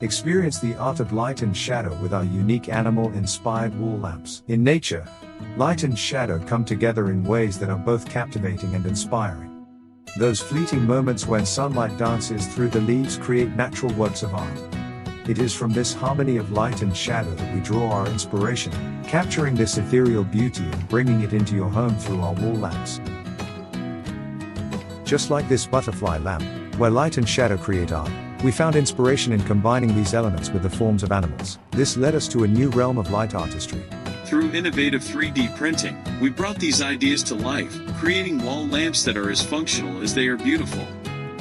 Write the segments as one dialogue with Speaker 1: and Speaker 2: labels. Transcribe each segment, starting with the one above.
Speaker 1: Experience the art of light and shadow with our unique animal-inspired wall lamps. In nature, light and shadow come together in ways that are both captivating and inspiring. Those fleeting moments when sunlight dances through the leaves create natural works of art. It is from this harmony of light and shadow that we draw our inspiration, capturing this ethereal beauty and bringing it into your home through our wall lamps. Just like this butterfly lamp, where light and shadow create art, we found inspiration in combining these elements with the forms of animals. This led us to a new realm of light artistry.
Speaker 2: Through innovative 3D printing, we brought these ideas to life, creating wall lamps that are as functional as they are beautiful.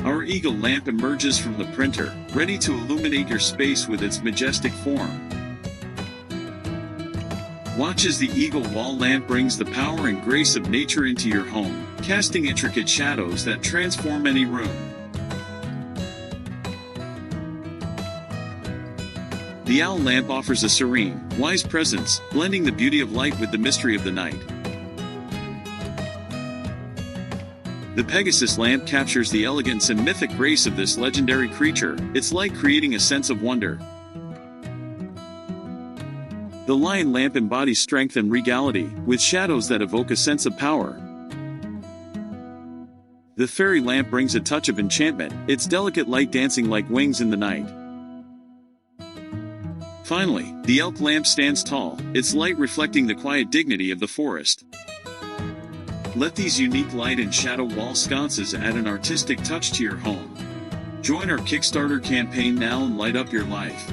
Speaker 2: Our eagle lamp emerges from the printer, ready to illuminate your space with its majestic form. Watch as the eagle wall lamp brings the power and grace of nature into your home, casting intricate shadows that transform any room. The owl lamp offers a serene, wise presence, blending the beauty of light with the mystery of the night. The Pegasus lamp captures the elegance and mythic grace of this legendary creature, its light creating a sense of wonder. The lion lamp embodies strength and regality, with shadows that evoke a sense of power. The fairy lamp brings a touch of enchantment, its delicate light dancing like wings in the night. Finally, the elk lamp stands tall, its light reflecting the quiet dignity of the forest. Let these unique light and shadow wall sconces add an artistic touch to your home. Join our Kickstarter campaign now and light up your life.